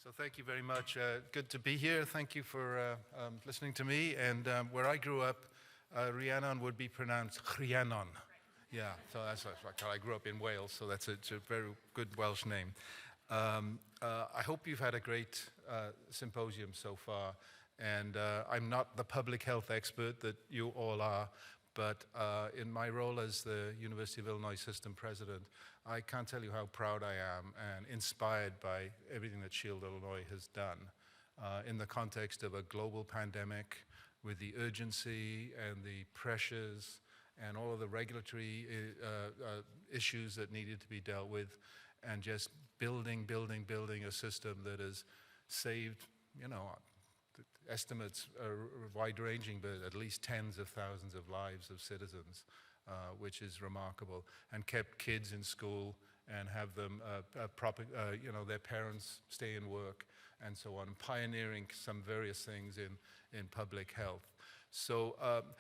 So thank you very much. Good to be here. Thank you for listening to me. And where I grew up, Rhiannon would be pronounced Rhiannon. Yeah, so that's like how I grew up in Wales, so it's a very good Welsh name. I hope you've had a great symposium so far. And I'm not the public health expert that you all are, but in my role as the University of Illinois System President, I can't tell you how proud I am and inspired by everything that Shield Illinois has done in the context of a global pandemic with the urgency and the pressures and all of the regulatory issues that needed to be dealt with, and just building a system that has saved, you know, estimates are wide-ranging, but at least tens of thousands of lives of citizens, which is remarkable, and kept kids in school and have them, their parents stay in work and so on, pioneering some various things in public health. So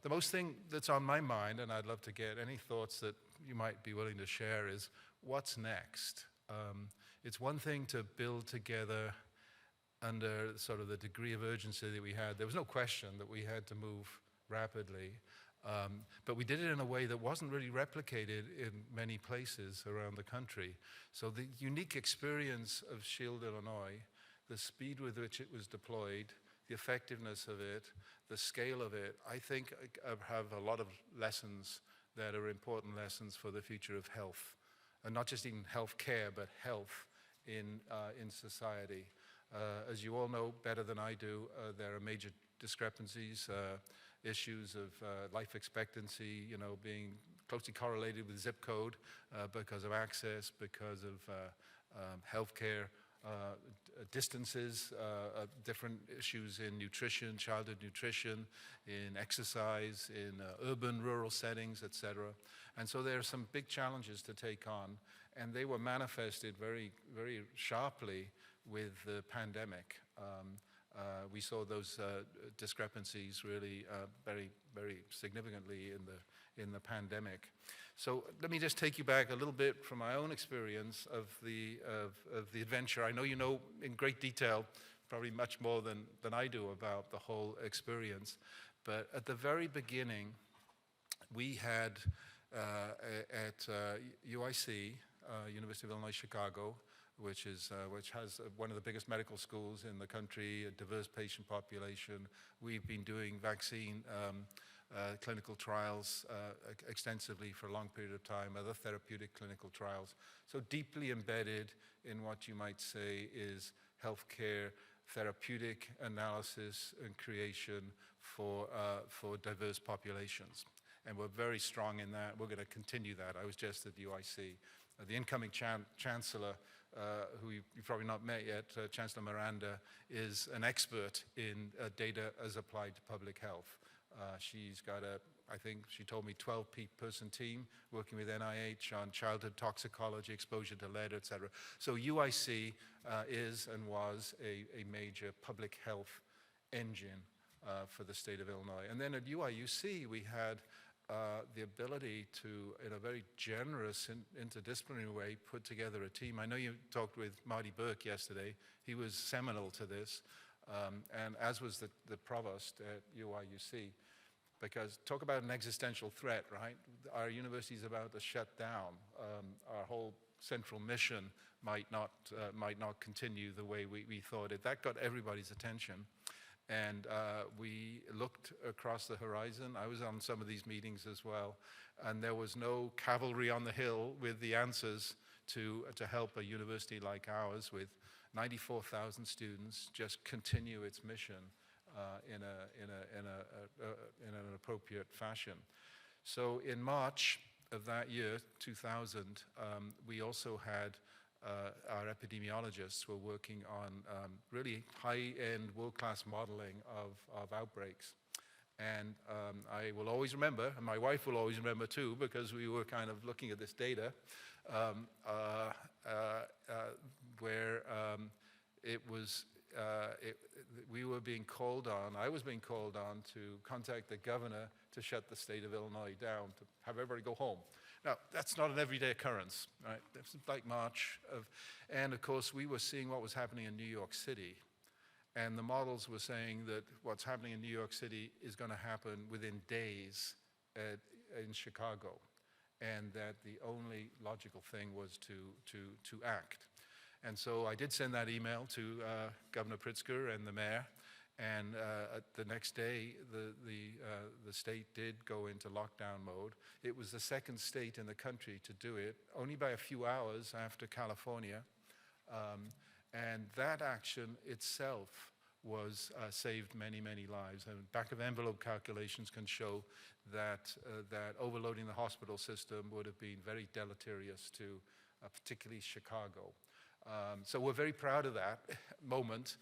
the most thing that's on my mind, and I'd love to get any thoughts that you might be willing to share, is what's next? It's one thing to build together under sort of the degree of urgency that we had. There was no question that we had to move rapidly, but we did it in a way that wasn't really replicated in many places around the country. So the unique experience of Shield Illinois, the speed with which it was deployed, the effectiveness of it, the scale of it, I think have a lot of lessons that are important lessons for the future of health, and not just even health care, but health in society. As you all know better than I do, there are major discrepancies, issues of life expectancy, you know, being closely correlated with zip code because of access, because of healthcare distances, different issues in nutrition, childhood nutrition, in exercise, in urban, rural settings, etc. And so there are some big challenges to take on, and they were manifested very, very sharply with the pandemic. We saw those discrepancies really very, very significantly in the pandemic. So let me just take you back a little bit from my own experience of the adventure. I know you know in great detail, probably much more than I do about the whole experience. But at the very beginning, we had at UIC, University of Illinois Chicago, which has one of the biggest medical schools in the country, a diverse patient population. We've been doing vaccine clinical trials extensively for a long period of time, other therapeutic clinical trials. So deeply embedded in what you might say is healthcare therapeutic analysis and creation for diverse populations. And we're very strong in that. We're going to continue that. I was just at UIC. The incoming chancellor, who you've probably not met yet, Chancellor Miranda, is an expert in data as applied to public health. She's got I think she told me 12-person team working with NIH on childhood toxicology, exposure to lead, et cetera. So UIC is and was a major public health engine for the state of Illinois. And then at UIUC, we had the ability to, in a very generous interdisciplinary way, put together a team. I know you talked with Marty Burke yesterday. He was seminal to this, and as was the provost at UIUC, because talk about an existential threat, right? Our university is about to shut down. Our whole central mission might not continue the way we thought it. That got everybody's attention. And we looked across the horizon. I was on some of these meetings as well. And there was no cavalry on the hill with the answers to help a university like ours with 94,000 students just continue its mission in an appropriate fashion. So in March of that year, 2000, we also had our epidemiologists were working on really high-end, world-class modeling of outbreaks. And I will always remember, and my wife will always remember too, because we were kind of looking at this data, where we were being called on, I was being called on to contact the governor to shut the state of Illinois down, to have everybody go home. Now, that's not an everyday occurrence, right? It's like March and of course, we were seeing what was happening in New York City. And the models were saying that what's happening in New York City is going to happen within days in Chicago. And that the only logical thing was to act. And so I did send that email to Governor Pritzker and the mayor. And the next day, the state did go into lockdown mode. It was the second state in the country to do it, only by a few hours after California. And that action itself was saved many, many lives. And back-of-envelope calculations can show that overloading the hospital system would have been very deleterious to particularly Chicago. So we're very proud of that moment.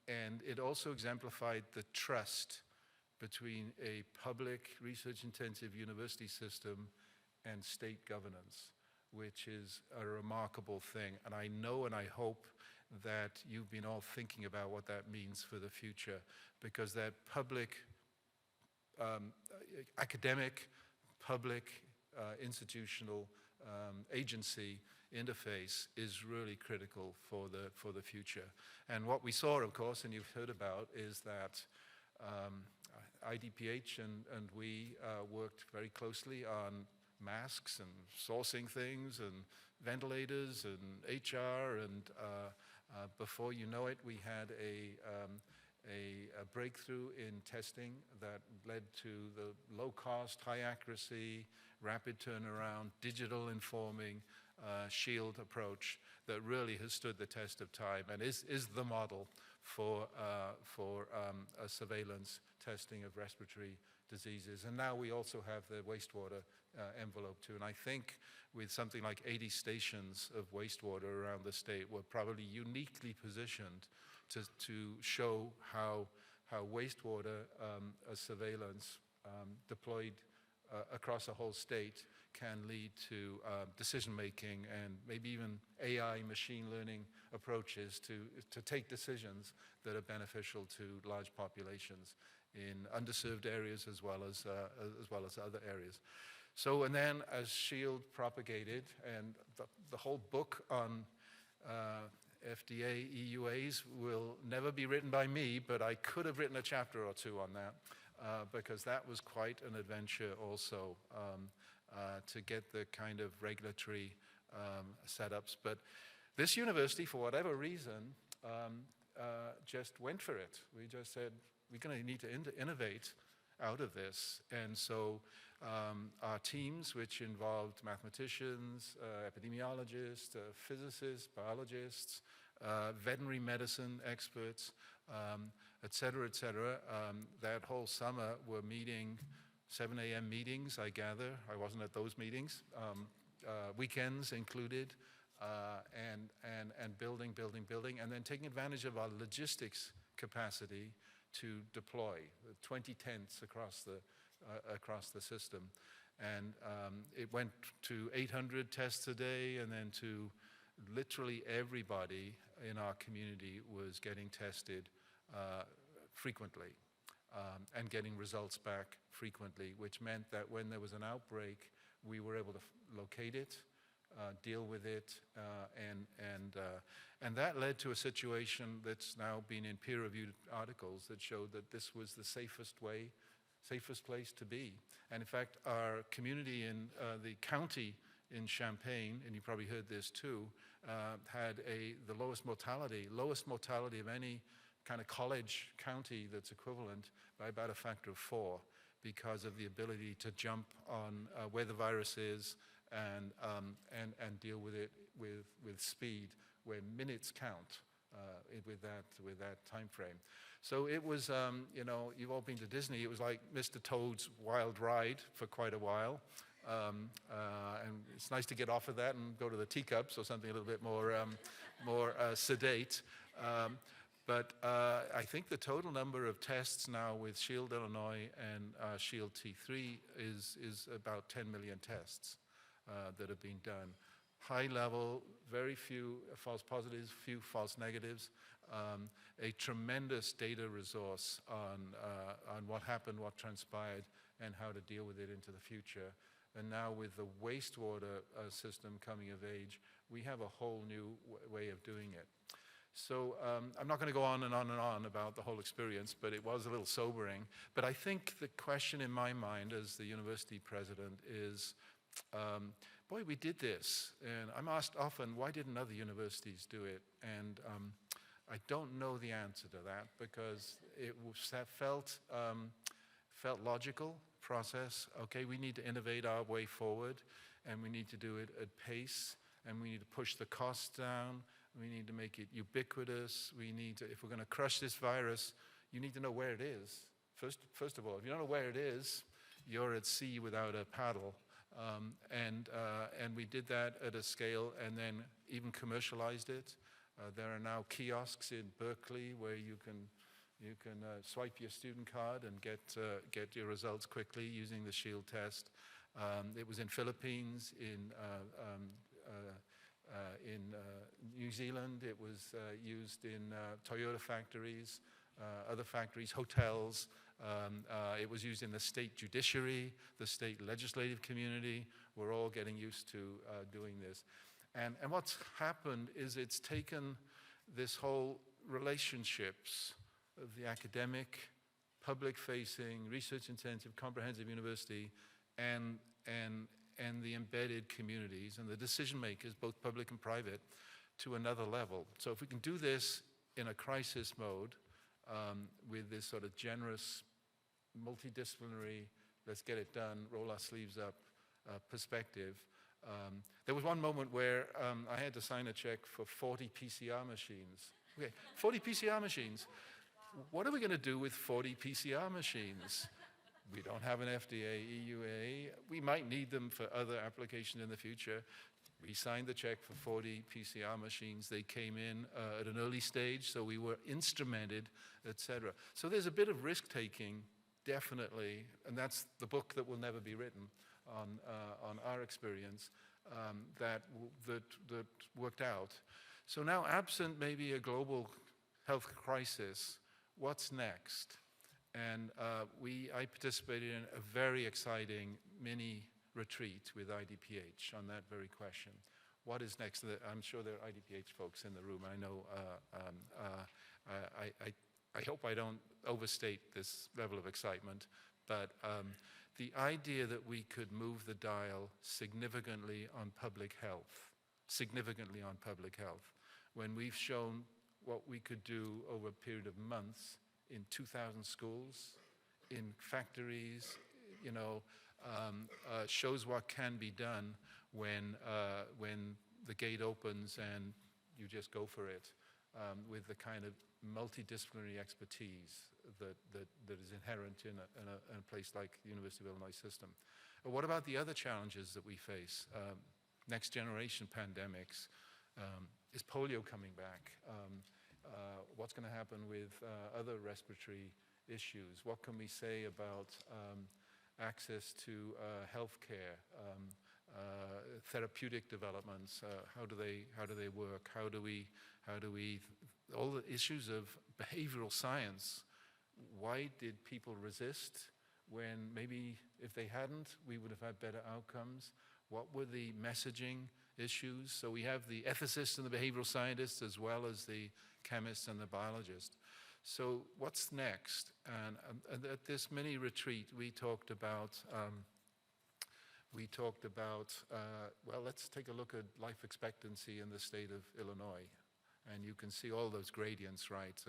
And it also exemplified the trust between a public research-intensive university system and state governance, which is a remarkable thing. And I know and I hope that you've been all thinking about what that means for the future, because that public, academic, public, institutional agency interface is really critical for the future. And what we saw, of course, and you've heard about, is that IDPH and we worked very closely on masks and sourcing things and ventilators and HR, and before you know it, we had a breakthrough in testing that led to the low cost, high accuracy, rapid turnaround, digital informing Shield approach that really has stood the test of time and is the model for surveillance testing of respiratory diseases. And now we also have the wastewater envelope too. And I think with something like 80 stations of wastewater around the state, we're probably uniquely positioned to show how wastewater surveillance deployed across a whole state can lead to decision-making and maybe even AI, machine learning approaches to take decisions that are beneficial to large populations in underserved areas as well as other areas. So, and then as SHIELD propagated, and the whole book on FDA EUAs will never be written by me, but I could have written a chapter or two on that because that was quite an adventure also to get the kind of regulatory setups. But this university, for whatever reason, just went for it. We just said, we're going to need to innovate out of this. And so our teams, which involved mathematicians, epidemiologists, physicists, biologists, veterinary medicine experts, et cetera, that whole summer were meeting 7 a.m. meetings, I gather. I wasn't at those meetings. Weekends included, and building, and then taking advantage of our logistics capacity to deploy 20 tents across the system. And it went to 800 tests a day, and then to literally everybody in our community was getting tested frequently and getting results back frequently, which meant that when there was an outbreak, we were able to locate it, deal with it, and that led to a situation that's now been in peer-reviewed articles that showed that this was the safest place to be. And in fact, our community in the county in Champaign, and you probably heard this too, had the lowest mortality of any kind of college county that's equivalent by about a factor of 4 because of the ability to jump on where the virus is and deal with it with speed, where minutes count with that time frame. So it was, you know, you've all been to Disney. It was like Mr. Toad's Wild Ride for quite a while. And it's nice to get off of that and go to the teacups or something a little bit more sedate. But I think the total number of tests now with SHIELD Illinois and SHIELD T3 is about 10 million tests that have been done. High level, very few false positives, few false negatives, a tremendous data resource on what happened, what transpired, and how to deal with it into the future. And now with the wastewater system coming of age, we have a whole new way of doing it. So I'm not going to go on and on and on about the whole experience, but it was a little sobering. But I think the question in my mind as the university president is, boy, we did this. And I'm asked often, why didn't other universities do it? And I don't know the answer to that, because it felt logical process. Okay, we need to innovate our way forward, and we need to do it at pace, and we need to push the costs down. We need to make it ubiquitous. We need to, if we're going to crush this virus, you need to know where it is. First of all, if you don't know where it is, you're at sea without a paddle. And we did that at a scale, and then even commercialized it. There are now kiosks in Berkeley where you can swipe your student card and get your results quickly using the Shield test. It was in Philippines, in New Zealand. It was used in Toyota factories, other factories, hotels. It was used in the state judiciary, the state legislative community. We're all getting used to doing this. And what's happened is it's taken this whole relationships of the academic, public-facing, research-intensive, comprehensive university and the embedded communities and the decision makers, both public and private, to another level. So if we can do this in a crisis mode, with this sort of generous, multidisciplinary, let's get it done, roll our sleeves up perspective. There was one moment where I had to sign a check for 40 PCR machines. Okay, 40 PCR machines. What are we going to do with 40 PCR machines? We don't have an FDA, EUA. We might need them for other applications in the future. We signed the check for 40 PCR machines. They came in at an early stage, so we were instrumented, et cetera. So there's a bit of risk-taking, definitely, and that's the book that will never be written on our experience that worked out. So now, absent maybe a global health crisis, what's next? And I participated in a very exciting mini retreat with IDPH on that very question. What is next? I'm sure there are IDPH folks in the room. I know, I hope I don't overstate this level of excitement, but the idea that we could move the dial significantly on public health, when we've shown what we could do over a period of months in 2,000 schools, in factories, shows what can be done when the gate opens and you just go for it with the kind of multidisciplinary expertise that is inherent in a place like the University of Illinois system. What about the other challenges that we face? Next generation pandemics. Is polio coming back? What's going to happen with other respiratory issues? What can we say about access to healthcare, therapeutic developments? How do they work? How do we all the issues of behavioral science? Why did people resist when maybe if they hadn't, we would have had better outcomes? What were the messaging issues? So we have the ethicists and the behavioral scientists as well as the chemists and the biologists. So what's next? And at this mini retreat, we talked about, well, let's take a look at life expectancy in the state of Illinois. And you can see all those gradients, right?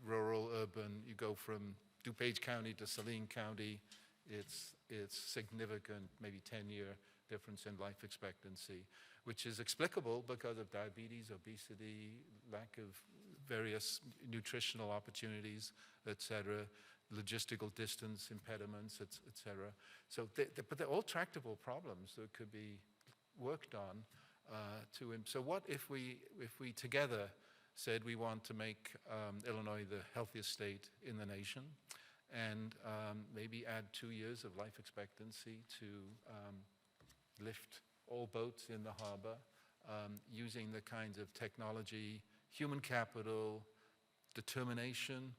Rural, urban, you go from DuPage County to Saline County, it's significant, maybe 10-year difference in life expectancy, which is explicable because of diabetes, obesity, lack of various nutritional opportunities, et cetera, logistical distance impediments, et cetera. So, but they're all tractable problems that could be worked on. So what if we together said we want to make Illinois the healthiest state in the nation, and maybe add 2 years of life expectancy to lift all boats in the harbor, using the kinds of technology, human capital, determination,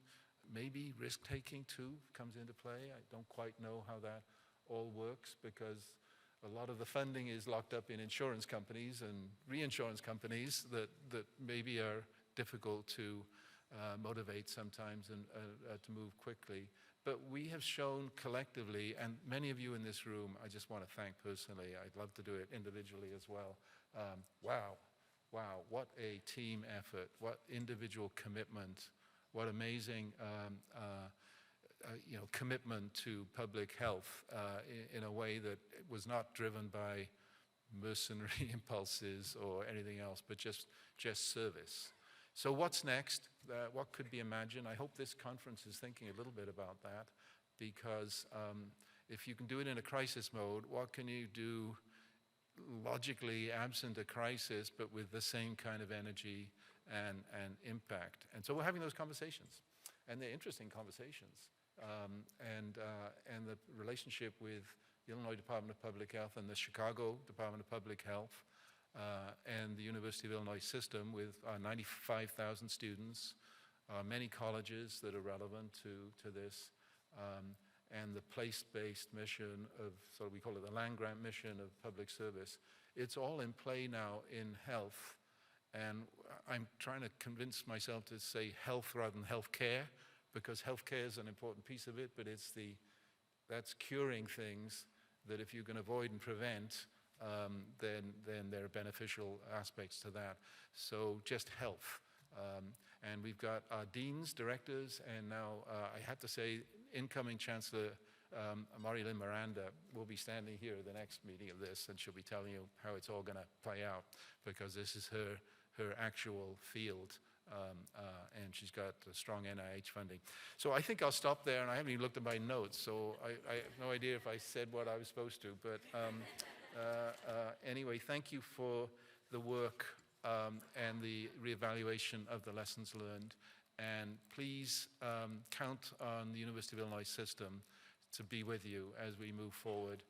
maybe risk-taking too comes into play. I don't quite know how that all works because a lot of the funding is locked up in insurance companies and reinsurance companies that maybe are difficult to motivate sometimes and to move quickly. But we have shown collectively, and many of you in this room, I just want to thank personally. I'd love to do it individually as well. Wow, what a team effort, what individual commitment, what amazing commitment to public health in a way that was not driven by mercenary impulses or anything else, but just service. So what's next? What could be imagined? I hope this conference is thinking a little bit about that, because if you can do it in a crisis mode, what can you do logically absent a crisis, but with the same kind of energy and impact? And so we're having those conversations, and they're interesting conversations. And the relationship with the Illinois Department of Public Health and the Chicago Department of Public Health and the University of Illinois system with 95,000 students, many colleges that are relevant to this, and the place-based mission of, so we call it the land-grant mission of public service. It's all in play now in health, and I'm trying to convince myself to say health rather than healthcare, because healthcare is an important piece of it, but that's curing things that if you can avoid and prevent, then there are beneficial aspects to that. So just health. And we've got our deans, directors, and now I have to say, incoming Chancellor Marilyn Miranda will be standing here at the next meeting of this, and she'll be telling you how it's all going to play out, because this is her actual field, and she's got strong NIH funding. So I think I'll stop there, and I haven't even looked at my notes, so I have no idea if I said what I was supposed to, but anyway, thank you for the work and the reevaluation of the lessons learned. And please count on the University of Illinois system to be with you as we move forward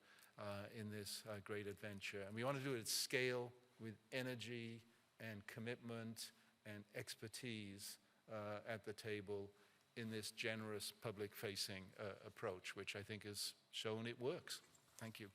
in this great adventure. And we want to do it at scale with energy and commitment and expertise at the table in this generous public-facing approach, which I think has shown it works. Thank you.